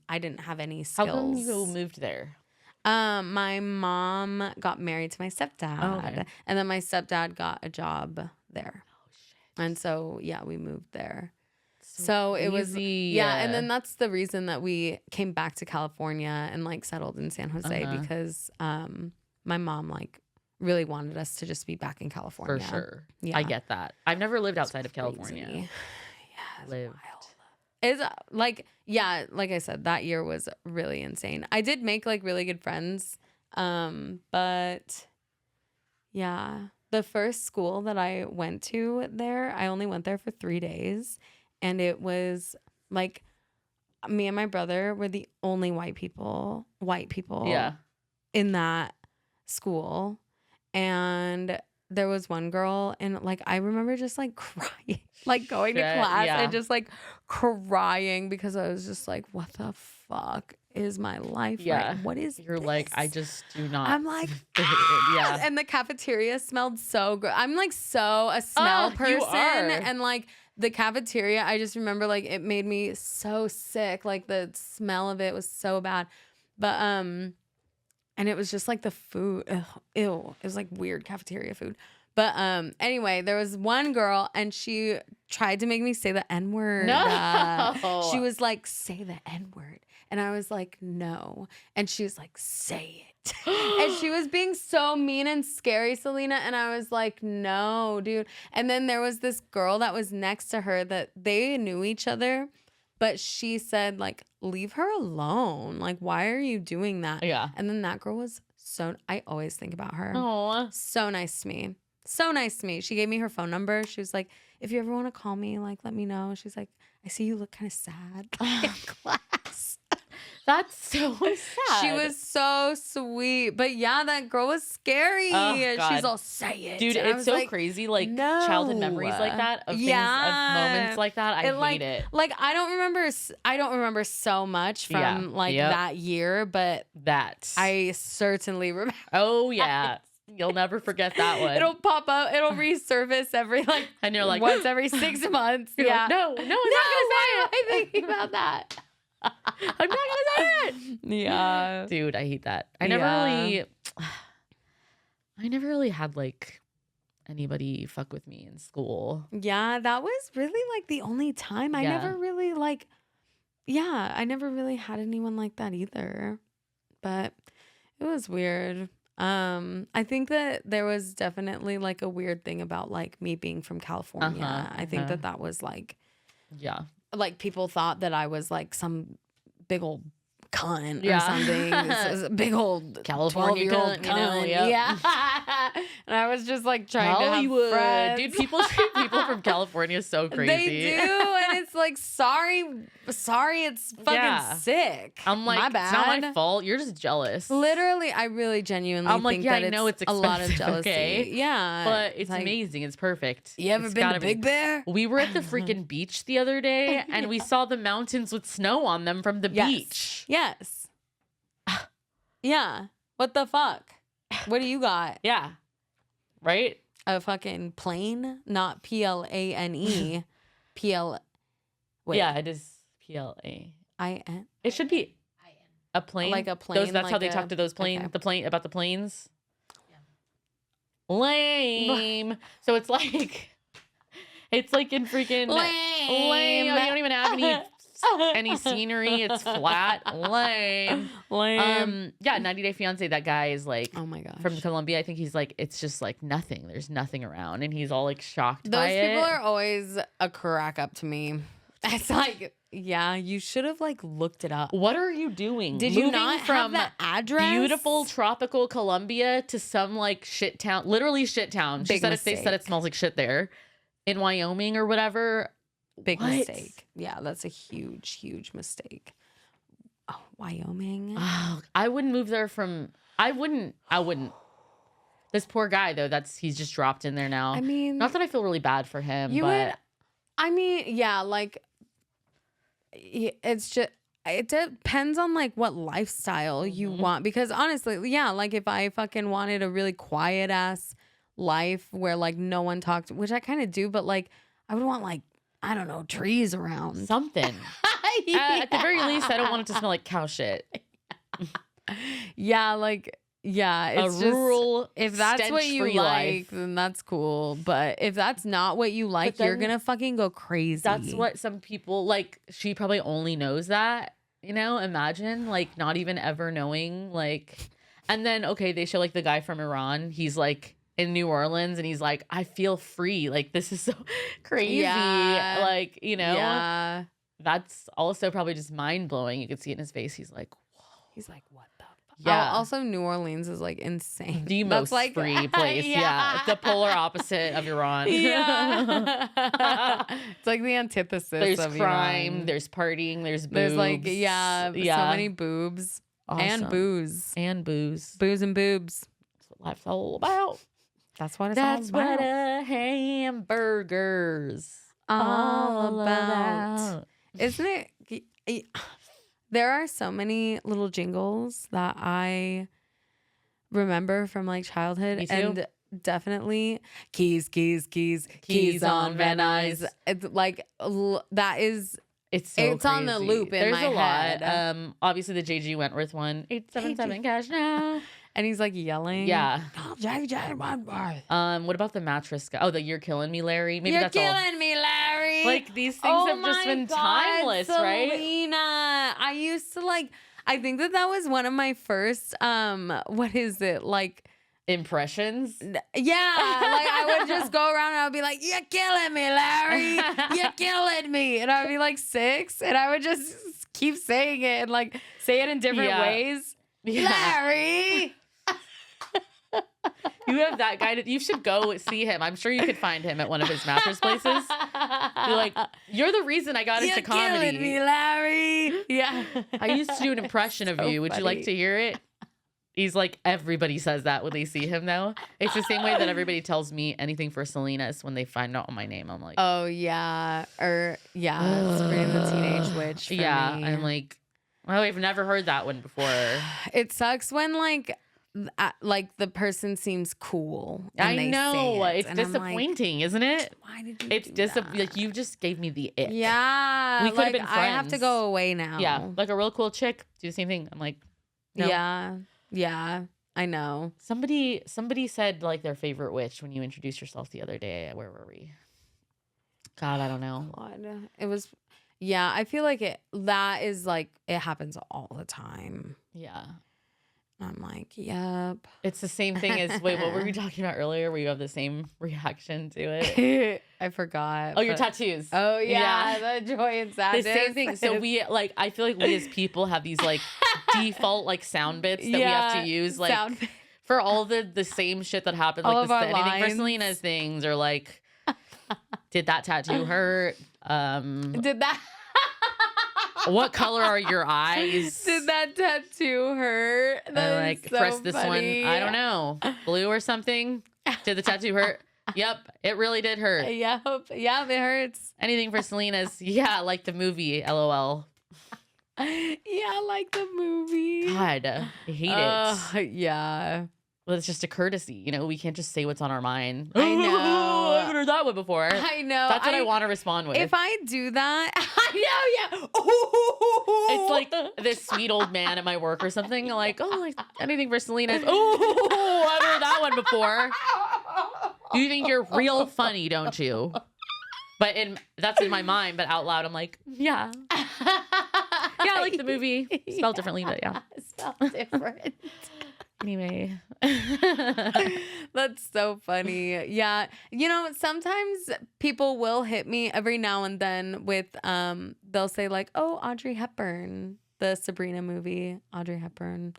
I didn't have any skills. How come you moved there? My mom got married to my stepdad, and then my stepdad got a job there. Oh shit! And so yeah, we moved there. So it was and then that's the reason that we came back to California and like settled in San Jose because my mom like really wanted us to just be back in California. For sure. Yeah. I get that. I've never lived outside of California. Yeah. Lived. Wild. It's like, yeah, like I said, that year was really insane. I did make like really good friends. But yeah, the first school that I went to there, I only went there for 3 days. And it was like me and my brother were the only white people in that school. And there was one girl, and like I remember just like crying, like going to class and just like crying because I was just like, what the fuck is my life? Yeah. Right? What is You're this? like, I just do not. I'm like, yeah. And the cafeteria smelled so good. I'm like so a smell person. You are. And like the cafeteria, I just remember like it made me so sick. Like the smell of it was so bad. But and it was just like the food. Ugh, ew. It was like weird cafeteria food. But anyway, there was one girl and she tried to make me say the N-word. No. She was like, say the N-word. And I was like, no. And she was like, say it. And she was being so mean and scary, Salina. And I was like, no, dude. And then there was this girl that was next to her that they knew each other. But she said, like, leave her alone. Like, why are you doing that? Yeah. And then that girl was I always think about her. Aww. So nice to me. So nice to me. She gave me her phone number. She was like, if you ever want to call me, like, let me know. She's like, I see you look kind of sad in class. That's so sad. She was so sweet. But yeah, that girl was scary. Oh, God. She's all, say it. Dude, it's so like, crazy. Like childhood memories like that of things, of moments like that. I hate it. Like I don't remember so much from that year, but that I certainly remember. Oh yeah. You'll never forget that one. It'll pop up. It'll resurface every and you're like once every 6 months. Yeah. Like, no, I'm not gonna say it. I'm thinking about that. I'm not gonna say it. Yeah. Dude, I hate that. I never really had like anybody fuck with me in school. Yeah, that was really like the only time. I never really I never really had anyone like that either. But it was weird. I think that there was definitely like a weird thing about like me being from California. I think that was like, like people thought that I was like some big old cunt or something. This is a big old California cunt, you know? Yeah. And I was just like trying Hollywood. to have friends. Dude, people treat people from California so crazy. They do, and it's like sorry, it's fucking sick. I'm like, my bad. It's not my fault. You're just jealous. Literally, I really genuinely think that I know it's a lot of jealousy. Okay? Yeah, but it's like, amazing. It's perfect. You ever been to Big Bear? We were at the freaking beach the other day, and we saw the mountains with snow on them from the beach. Yes. Yeah. What the fuck? What do you got? Yeah. Right? A fucking plane? Not plane. Wait. Yeah, it is PLAIN. IN. It should be. A plane? Like a plane. That's like how they talk to those planes. okay. The plane about the planes. Lame. So it's like in freaking lame. You don't even have any scenery. It's flat. Lame. Yeah, 90 Day Fiance. That guy is like, oh my gosh, from Colombia. I think he's like, it's just like nothing. There's nothing around, and he's all like shocked by it. Those people are always a crack up to me. It's like, yeah, you should have like looked it up. What are you doing? Did Moving you not from have the address? beautiful tropical Colombia to some like shit town, literally shit town. They said it smells like shit there in Wyoming or whatever. Big mistake. Yeah, that's a huge mistake. Oh, Wyoming. Oh, I wouldn't move there from. I wouldn't. This poor guy though. He's just dropped in there now. I mean, not that I feel really bad for him, I mean, yeah, like it's just, it depends on like what lifestyle you want, because honestly, yeah, like if I fucking wanted a really quiet ass life where like no one talked, which I kind of do, but like I would want like, I don't know, trees around. Something. Yeah. At the very least, I don't want it to smell like cow shit. Yeah, like, yeah, it's a just, rural, if that's what you like, life. then that's cool. But if that's not what you like, you're gonna fucking go crazy. That's what some people like. She probably only knows that, you know. Imagine like not even ever knowing, like, and then okay, they show like the guy from Iran. He's like in New Orleans, and he's like, I feel free. Like this is so crazy. Yeah. Like, you know. Yeah. That's also probably just mind blowing. You could see it in his face. He's like, whoa. He's like, what the fuck? Yeah. Also, New Orleans is like insane. The most like, free place. Yeah. The polar opposite of Iran. Yeah. It's like the antithesis There's of crime. Iran. There's partying. There's boobs. There's like, so many boobs. Awesome. And booze. And booze. Booze and boobs. That's what life's all about. That's what it's That's all about. what a hamburger's all about. Isn't it? There are so many little jingles that I remember from like childhood. Me too. And definitely keys on Van Nuys. It's like that is. It's so It's on the crazy. loop in There's my a head. lot. Obviously the JG Wentworth one. 877 cash now. And he's like yelling. Yeah. Oh, JG Wentworth. What about the mattress guy? Oh, the You're Killing Me, Larry. Maybe You're that's all. killing me, Larry. Like these things have just been timeless, Salina. right? I used to like. I think that was one of my first. What is it like? Impressions. Yeah, like I would just go around and I would be like, "You're killing me, Larry. You're killing me," and I would be like 6, and I would just keep saying it and like say it in different ways. Yeah. Larry. You have that guy. You should go see him. I'm sure you could find him at one of his mattress places. You're like, you're the reason I got into comedy. You're killing me, Larry. Yeah. I used to do an impression of So you. Would you like funny. to hear it? He's like, everybody says that when they see him though. It's the same way that everybody tells me anything for Salina is when they find out my name. I'm like, Oh yeah, Sabrina the Teenage Witch. For yeah. me. I'm like, oh, I've never heard that one before. It sucks when like the person seems cool. And I they know say it, it's and I'm like, disappointing, isn't it? why did you? It's do that? like you just gave me the ick. Yeah, We could have like, been I have to friends. go away now. Yeah, like a real cool chick do the same thing. I'm like, no. Yeah, I know. Somebody said like their favorite witch when you introduced yourself the other day. Where were we? God, I don't know. God, it was. Yeah, I feel like that is like it happens all the time. Yeah. I'm like, yep. It's the same thing as wait, what were we talking about earlier? Where you have the same reaction to it? I forgot. Oh, your tattoos. Oh yeah, the joy and The sadness. same thing. So we like, I feel like we as people have these like default like sound bits that we have to use like for all the same shit that happens. All Like of our anything for lines. Selena's things or like, did that tattoo hurt? Did that? What color are your eyes? Did that tattoo hurt? And That like is so press this funny. one. I don't know, blue or something. Did the tattoo hurt? Yep, it really did hurt. Yep, it hurts. Anything for Selena's? Yeah, like the movie. LOL. Yeah, like the movie. God, I hate it. Yeah. well, it's just a courtesy. You know, we can't just say what's on our mind. I know. I haven't heard that one before. I know. That's what I want to respond with. If I do that, I know, yeah. It's like this sweet old man at my work or something. Like, oh, like anything for Salina. Oh, I've heard that one before. You think you're real funny, don't you? But that's in my mind, but out loud, I'm like, yeah. Yeah, I like the movie. Spelled differently, but yeah. Spelled different. Anyway. That's so funny. Yeah. You know, sometimes people will hit me every now and then with, they'll say like, oh, Audrey Hepburn, the Sabrena movie, Audrey Hepburn.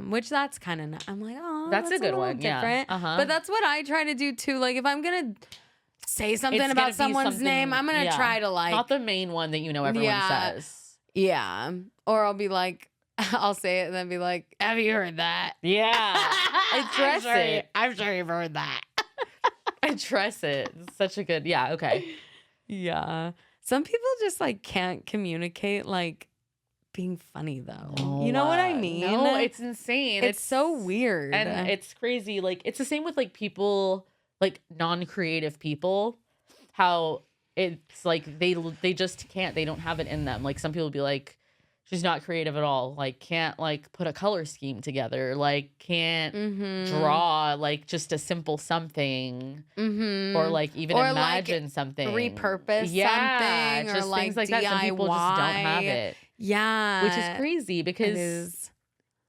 Which that's kind of, I'm like, oh, that's a good one. Different. Yeah. But that's what I try to do too. Like if I'm going to say something about someone's name, I'm going to try to like. Not the main one that you know everyone says. Yeah. Or I'll be like, I'll say it and then be like, have you heard that? Yeah. I trust it. I'm sure you've heard that. I trust it. It's such a good, yeah, okay. Yeah. Some people just like can't communicate like being funny though. No, you know what I mean? No, it's insane. It's so weird. And it's crazy. Like, it's the same with like people, like non-creative people, how it's like they just can't, they don't have it in them. Like some people be like, she's not creative at all. Like, can't like put a color scheme together. Like, can't draw like just a simple something, or like even imagine like something, repurpose something, just or like things like DIY. that. Some people just don't have it. Yeah, which is crazy because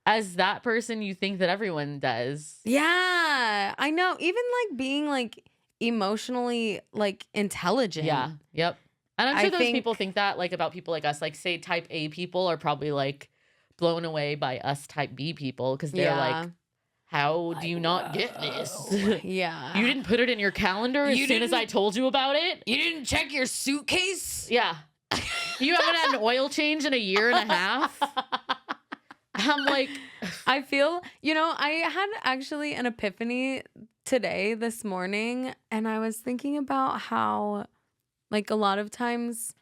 as that person, you think that everyone does. Yeah, I know. Even like being like emotionally like intelligent. Yeah. Yep. And I'm sure those people think that like about people like us, like say type A people are probably like blown away by us type B people because they're like, how do you not get this? Yeah. You didn't put it in your calendar as soon as I told you about it? You didn't check your suitcase? Yeah. You haven't had an oil change in a year and a half? I'm like, I feel, you know, I had actually an epiphany today, this morning, and I was thinking about how like a lot of times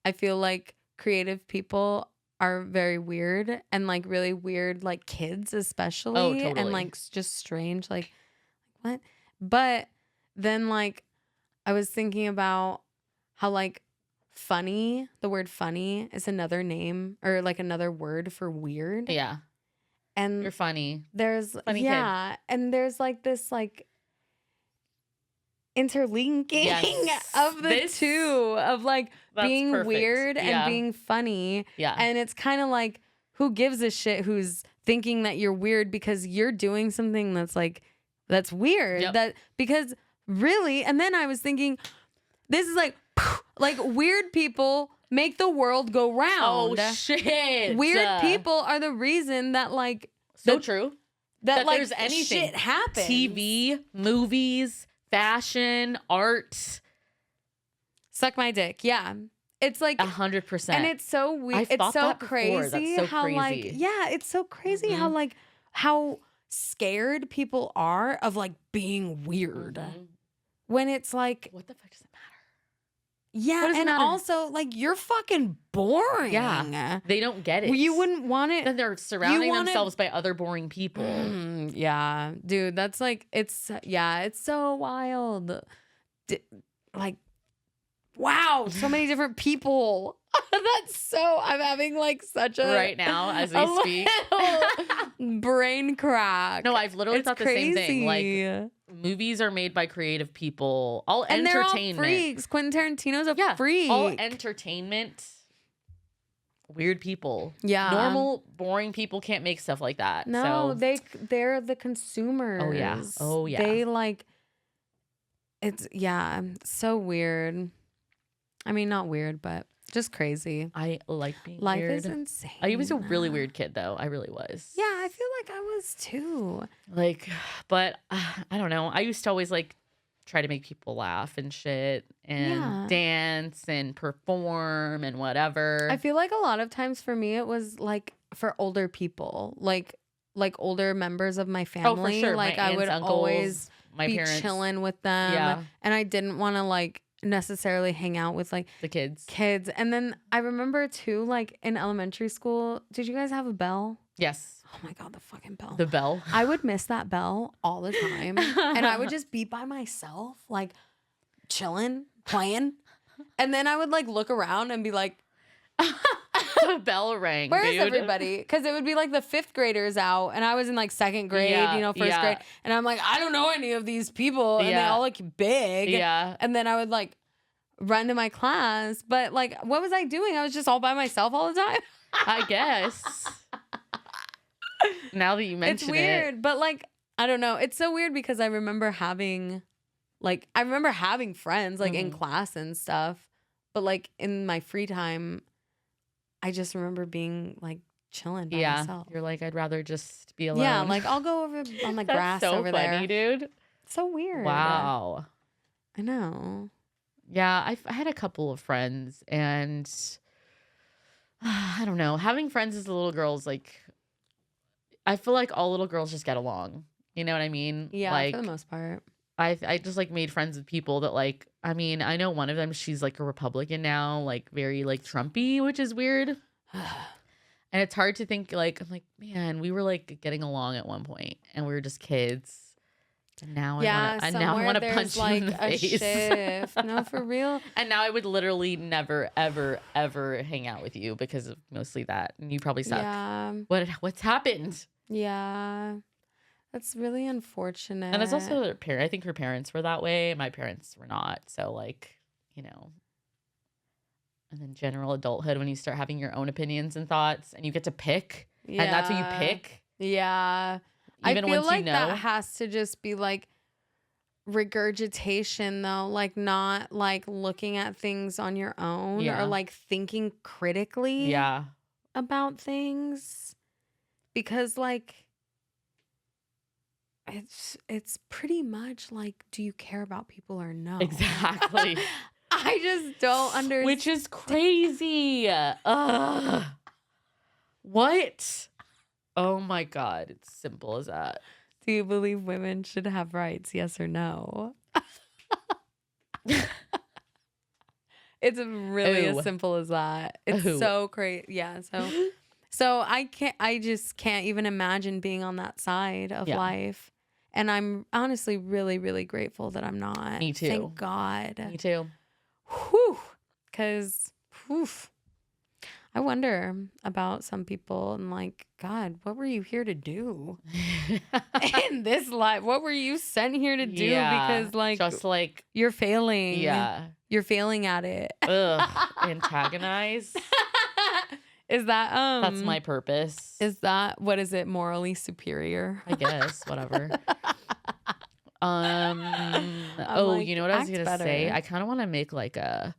I feel like creative people are very weird and like really weird, like kids especially. Oh, totally. And like just strange, like what? But then like I was thinking about how like funny, the word funny is another name or like another word for weird. yeah, And you're funny. there's Funny yeah, and there's like this like interlinking of the two of like being perfect. weird and being funny. Yeah. And it's kind of like, who gives a shit who's thinking that you're weird because you're doing something that's like, that's weird. Yep. That because really, and then I was thinking, this is like weird people make the world go round. Oh shit. Weird people are the reason that like true. That like there's anything. shit happens. TV, movies, fashion, art. Suck my dick. Yeah. It's like 100%. and it's so weird. It's so crazy so how crazy. like it's so crazy how like how scared people are of like being weird. When it's like, what the fuck does it matter? Yeah, and also like you're fucking boring. Yeah, they don't get it. You wouldn't want it. Then they're surrounding themselves by other boring people. Yeah, dude, that's like it's so wild. Like, wow, so many different people. That's so. I'm having like such a right now as we speak brain crack. No, I've literally thought the same thing. Like, movies are made by creative people. All and entertainment. They're all freaks. Quentin Tarantino's a freak. All entertainment. Weird people. Yeah. Normal, boring people can't make stuff like that. No, so. they're the consumers. Oh yeah. Oh yeah. They like. It's so weird. I mean, not weird, but just crazy. I like being Life weird. is insane. I was a really weird kid, though. I really was. Yeah, I feel like I was too. Like, but I don't know. I used to always like try to make people laugh and shit and dance and perform and whatever. I feel like a lot of times for me, it was like for older people, like older members of my family. Oh, for sure. Like my I aunts, would uncles, always my be parents. chilling with them. Yeah. And I didn't want to like necessarily hang out with like the kids. And then I remember too, like in elementary school, did you guys have a bell? Yes. Oh my God, the fucking bell. The bell. I would miss that bell all the time. And I would just be by myself, like chilling, playing. And then I would like look around and be like, The bell rang. where's dude. everybody? Because it would be like the 5th graders out, and I was in like 2nd grade, first grade. And I'm like, I don't know any of these people. And they all look big. Yeah. And then I would like run to my class. But like, what was I doing? I was just all by myself all the time. I guess. Now that you mention It's weird, but like, I don't know. It's so weird because I remember having friends like in class and stuff, but like in my free time, I just remember being like chilling by myself. You're like, I'd rather just be alone. Yeah, like I'll go over on the grass so over funny, there. dude. So weird. Wow. I know. Yeah, I had a couple of friends, and I don't know. Having friends as little girls, like, I feel like all little girls just get along. You know what I mean? Yeah, like, for the most part. I just like made friends with people that like, I mean, I know one of them, she's like a Republican now, like very like Trumpy, which is weird. And it's hard to think like, I'm like, man, we were like getting along at one point and we were just kids. And now I want to punch like you in the a face. shift. No, for real. And now I would literally never, ever, ever hang out with you because of mostly that. And you probably suck. Yeah. What's happened? Yeah. That's really unfortunate. And it's also their parent. I think her parents were that way. My parents were not. So like, you know. And then general adulthood when you start having your own opinions and thoughts and you get to pick. Yeah. And that's who you pick. Yeah. Even I feel once like you know. that has to just be like regurgitation though, like not like looking at things on your own or like thinking critically about things, because like it's pretty much like, do you care about people or no? Exactly. I just don't understand. Which is crazy. What? Oh my God. It's simple as that. Do you believe women should have rights? Yes or no? It's really as simple as that. It's so crazy. Yeah. So I just can't even imagine being on that side of life. And I'm honestly really, really grateful that I'm not. Me too. Thank God. Me too. Whew. Because, I wonder about some people and like, God, what were you here to do in this life? What were you sent here to do? Yeah, because like, just like, you're failing. yeah, you're failing at it. Ugh, antagonize. Is that that's my purpose? Is that, what is it, morally superior? I guess, whatever. Like, you know what I was gonna better. say? I kind of want to make like a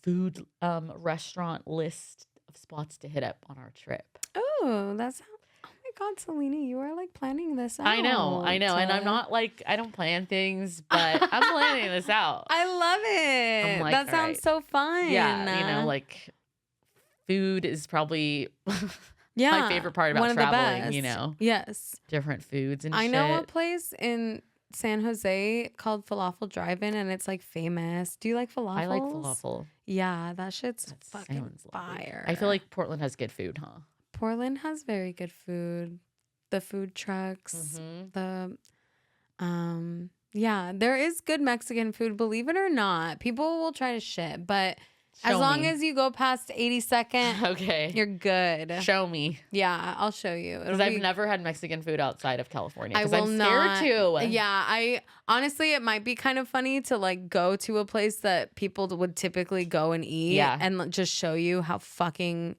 food restaurant list of spots to hit up on our trip. Oh, that's how. Oh my God, Salina, you are like planning this out. I know, and I'm not like, I don't plan things, but I'm planning this out. I love it. I'm like, that sounds so fun. Yeah, you know, like food is probably yeah, my favorite part about one of the traveling. best. You know, yes, different foods and I shit. know a place in San Jose called Falafel Drive-In, and it's like famous. Do you like falafels? I like falafel. Yeah, that shit's That fucking sounds lovely. fire. I feel like Portland has good food, huh? Portland has very good food. The food trucks, the yeah, there is good Mexican food, believe it or not. People will try to shit, but as long as you go past 82nd, okay, you're good. Show me. Yeah, I'll show you. Because I've never had Mexican food outside of California. I Because will I'm not. scared to. Yeah, I honestly, it might be kind of funny to like go to a place that people would typically go and eat, and just show you how fucking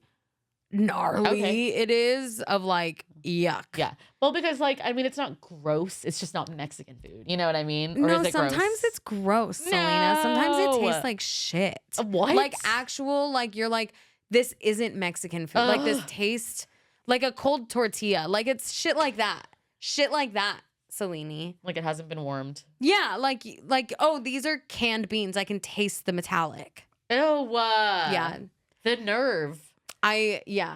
gnarly it is. Of like, yuck. Yeah. Well, because like, I mean, it's not gross. It's just not Mexican food. You know what I mean? Or No, is it sometimes gross? it's gross, Salina. Sometimes it No. tastes like shit. What? Like actual, like you're like, this isn't Mexican food. Like this tastes like a cold tortilla. Like it's shit like that. Shit like that, Salini. Like it hasn't been warmed. Yeah, like oh, these are canned beans. I can taste the metallic. Ew. Yeah. The nerve. Every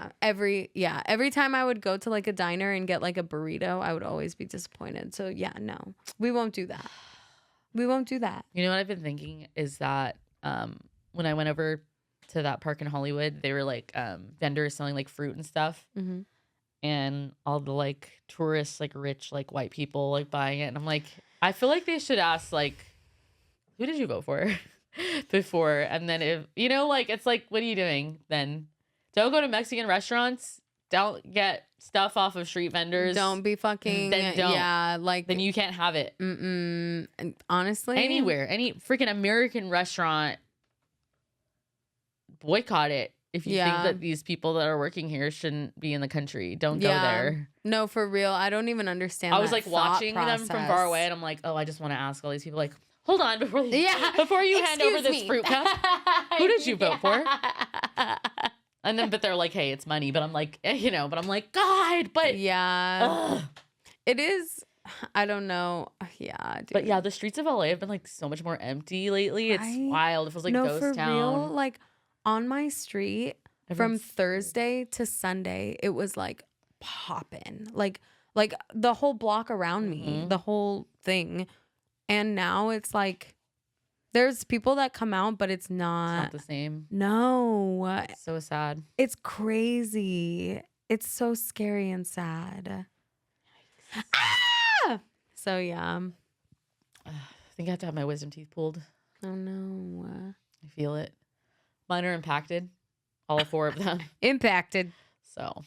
time I would go to like a diner and get like a burrito, I would always be disappointed. So yeah, no, we won't do that. We won't do that. You know what I've been thinking is that when I went over to that park in Hollywood, they were like vendors selling like fruit and stuff. Mm-hmm. and all the like tourists, like rich, like white people, like buying it. And I'm like, I feel like they should ask, like, who did you vote for before? And then if, you know, like, it's like, what are you doing then? Don't go to Mexican restaurants. Don't get stuff off of street vendors. Don't be fucking. Then don't. Yeah, like. Then you can't have it. And honestly. Anywhere. Any freaking American restaurant. Boycott it. If you think that these people that are working here shouldn't be in the country, don't go there. No, for real. I don't even understand. I was like watching them from far away, and I'm like, oh, I just want to ask all these people, like, hold on, before you hand over this fruit cup, who did you vote for? And then, but they're like, hey, it's money. But I'm like, you know, but I'm like, God, but yeah, it is. I don't know. Yeah, dude. But yeah, the streets of LA have been like so much more empty lately. It's wild. It feels like ghost for town. Real, like on my street from Thursday to Sunday, it was like popping, like the whole block around me, the whole thing. And now it's like there's people that come out, but it's not the same. No, it's so sad. It's crazy. It's so scary and sad. Ah! So yeah, I think I have to have my wisdom teeth pulled. Oh no, I feel it. Mine are impacted. All 4 of them. Impacted. So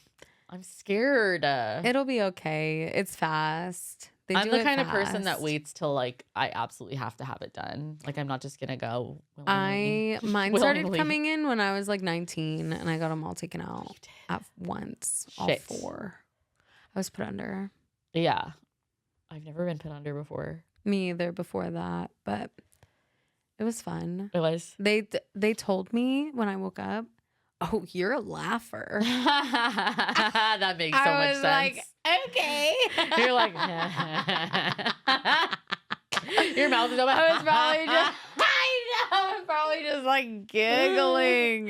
I'm scared. It'll be okay. It's fast. I'm the kind of person that waits till like I absolutely have to have it done. Like I'm not just gonna go. Mine started coming in when I was like 19, and I got them all taken out at once. All 4. I was put under. Yeah, I've never been put under before. Me either before that, but it was fun. It was. They told me when I woke up, oh, you're a laugher. That makes so much sense. Like, okay. You're like, your mouth is open. I was probably just, I was probably just like giggling.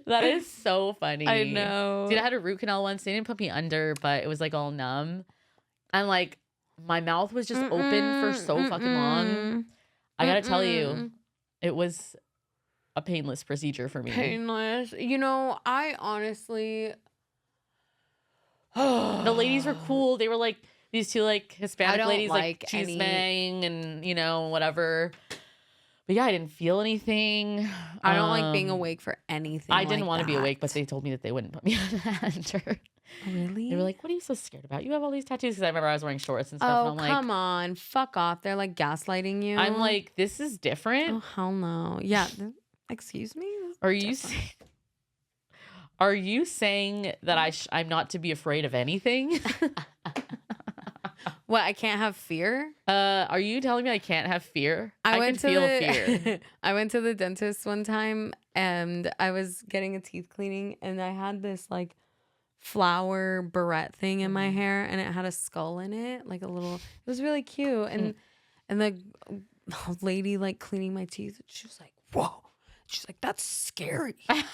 That is so funny. I know. Dude, I had a root canal once. They didn't put me under, but it was like all numb. And like my mouth was just open for so fucking long. I gotta tell you, it was a painless procedure for me. Painless. You know, I honestly. The ladies were cool. They were like these 2 like Hispanic ladies, like cheese bang and you know whatever. But yeah, I didn't feel anything. I don't like being awake for anything. I didn't want to be awake, but they told me that they wouldn't put me under. Really? They were like, "What are you so scared about? You have all these tattoos." Because I remember I was wearing shorts and stuff. Oh, and I'm come like, on, fuck off! They're like gaslighting you. I'm like, this is different. Oh hell no! Yeah, excuse me. Are you saying that I'm not to be afraid of anything? What? I can't have fear? Are you telling me I can't have fear? I can feel fear. I went to the dentist one time and I was getting a teeth cleaning and I had this like flower barrette thing in my hair and it had a skull in it, like a little. It was really cute and the lady like cleaning my teeth, she was like, "Whoa!" She's like, "That's scary." And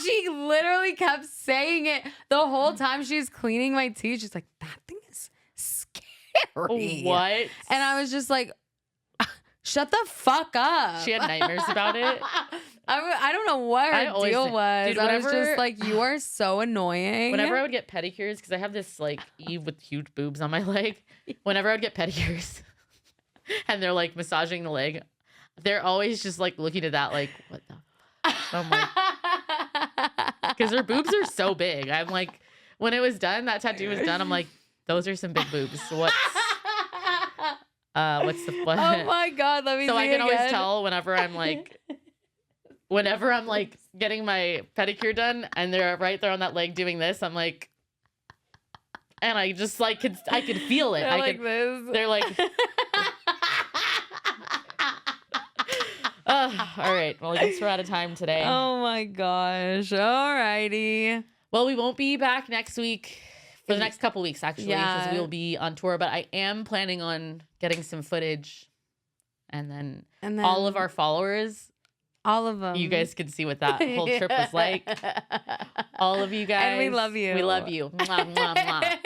she literally kept saying it the whole time she's cleaning my teeth. She's like, "That thing is scary." What? And I was just like, shut the fuck up. She had nightmares about it. I don't know what her deal was. Dude, I was just like, you are so annoying. Whenever I would get pedicures, because I have this like Eve with huge boobs on my leg. Whenever I would get pedicures and they're like massaging the leg, they're always just like looking at that like, what the I'm like, because her boobs are so big. I'm like, when it was done, that tattoo was done. I'm like, those are some big boobs. What's the what? Oh my god, let me. So see I can again. always tell whenever I'm like getting my pedicure done, and they're right there on that leg doing this. I'm like, and I just like I could feel it. They're like this. They're like. All right. Well, I guess we're out of time today. Oh my gosh. Alrighty. Well, we won't be back next week for the next couple weeks, actually, because we'll be on tour. But I am planning on getting some footage, and then all of our followers, all of them, you guys can see what that whole trip was like. All of you guys, and we love you. We love you. Mwah, mwah, mwah.